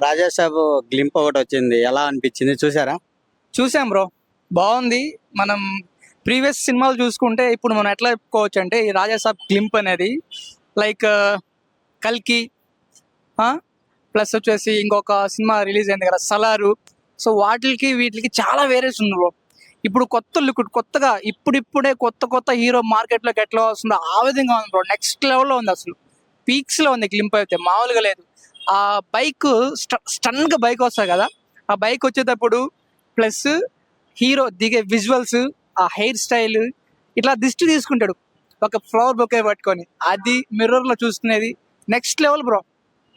రాజాసాబ్ గ్లింప్ ఒకటి వచ్చింది, ఎలా అనిపించింది చూసారా? చూసాం బ్రో, బాగుంది. మనం ప్రీవియస్ సినిమాలు చూసుకుంటే ఇప్పుడు మనం ఎట్లా చెప్పుకోవచ్చు అంటే ఈ రాజాసాబ్ క్లింప్ అనేది లైక్ కల్కి ప్లస్ వచ్చేసి ఇంకొక సినిమా రిలీజ్ అయింది కదా సలారు. సో వాటికి వీటికి చాలా వేరియేషన్ ఉంది బ్రో. ఇప్పుడు కొత్త లుక్, కొత్తగా ఇప్పుడిప్పుడే కొత్త కొత్త హీరో మార్కెట్లోకి ఎట్లా వస్తుందో ఆ విధంగా ఉంది బ్రో. నెక్స్ట్ లెవెల్లో ఉంది, అసలు పీక్స్లో ఉంది క్లింప్ అయితే, మామూలుగా లేదు. ఆ బైక్ స్టన్గా బైక్ వస్తుంది కదా, ఆ బైక్ వచ్చేటప్పుడు ప్లస్ హీరో దిగే విజువల్స్, ఆ హెయిర్ స్టైల్, ఇట్లా దిష్టి తీసుకుంటాడు ఒక ఫ్లవర్ బొకే పట్టుకొని, అది మిర్రర్ లో చూసుకునేది నెక్స్ట్ లెవెల్ బ్రో.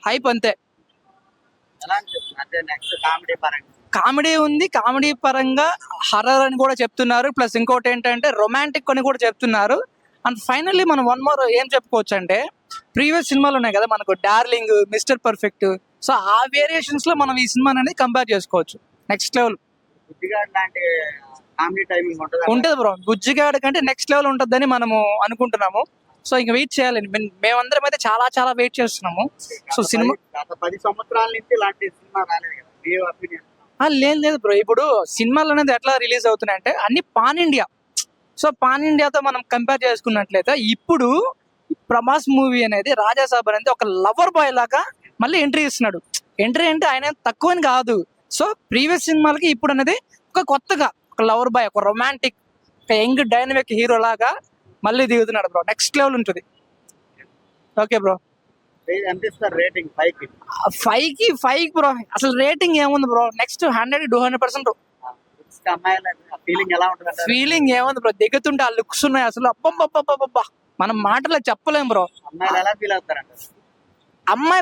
హైప్ అంతే. ఎలా అనిపిస్తుంది అంటే నెక్స్ట్ కామెడీ పరంగా? కామెడీ ఉంది, కామెడీ పరంగా హర్రర్ అని కూడా చెప్తున్నారు, ప్లస్ ఇంకోటి ఏంటంటే రొమాంటిక్ అని కూడా చెప్తున్నారు. అండ్ ఫైనల్లీ మనం వన్ మోర్ ఏం చెప్పుకోవచ్చు అంటే ప్రీవియస్ సినిమాలు ఉన్నాయి కదా మనకు, డార్లింగ్, మిస్టర్ పర్ఫెక్ట్, సో ఆ వేరియేషన్స్ లో మనం ఈ సినిమా అనేది కంపేర్ చేసుకోవచ్చు. నెక్స్ట్ లెవెల్ బుద్ధిగాడు లాంటి కామెడీ టైమింగ్ ఉంటుంది. ఉంటుంది బ్రో. బుజ్జిగాడు కంటే నెక్స్ట్ లెవెల్ ఉంటుందని మనము అనుకుంటున్నాము. సో ఇంకా వెయిట్ చేయాలి, మేమందరం అయితే చాలా చాలా వెయిట్ చేస్తున్నాము. సో సినిమా గత 10 సంవత్సరాల నుంచి ఇలాంటి సినిమా రాలేదు కదా, మీ ఒపీనియన్? లేదు లేదు బ్రో, ఇప్పుడు సినిమాలు అనేది ఎట్లా రిలీజ్ అవుతున్నాయి అంటే అన్ని పాన్ ఇండియా. సో పాన్ ఇండియాతో మనం కంపేర్ చేసుకున్నట్లయితే ఇప్పుడు ప్రభాస్ మూవీ అనేది రాజాసాబ్ అనేది ఒక లవర్ బాయ్ లాగా మళ్ళీ ఎంట్రీ ఇస్తున్నాడు. ఎంట్రీ అంటే ఆయన తక్కువని కాదు. సో ప్రీవియస్ సినిమాలకి ఇప్పుడు అనేది ఒక కొత్తగా ఒక లవర్ బాయ్, ఒక రొమాంటిక్, ఒక యంగ్ డైనమిక్ హీరో లాగా మళ్ళీ దిగుతున్నాడు బ్రో. నెక్స్ట్ లెవెల్ ఉంటుంది. Okay bro. ఎంత ఇస్తారు రేటింగ్? 5కి? 5కి బ్రో, అసలు రేటింగ్ ఏముంది బ్రో, నెక్స్ట్ 100-200%. అమ్మాయిల ఫీలింగ్ ఎలా ఉంటుంది? ఫీలింగ్ ఏముంది బ్రో, దిగుతుంటే ఆ లుక్స్ ఉన్నాయి అసలు, అబ్బబ్బబ్బబ్బబ్బా, మనం మాటలో చెప్పలేం బ్రో. అమ్మాయిలు ఎలా ఫీల్ అవుతారంట?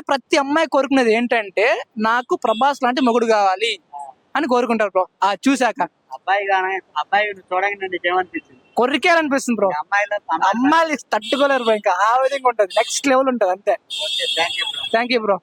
ప్రతి అమ్మాయి కోరుకునేది ఏంటంటే నాకు ప్రభాస్ లాంటి మొగుడు కావాలి అని కోరుకుంటారు బ్రో. ఆ చూసాక అబ్బాయి చూడగానే నీకు ఏమనిపించింది? కొరికేయాలనిపిస్తుంది బ్రో. అమ్మాయిలు తట్టుకోలేరు బ్రో, ఇంకా ఆ విధంగా ఉంటది, నెక్స్ట్ లెవెల్ ఉంటది అంతే. Thank you. Thank you bro.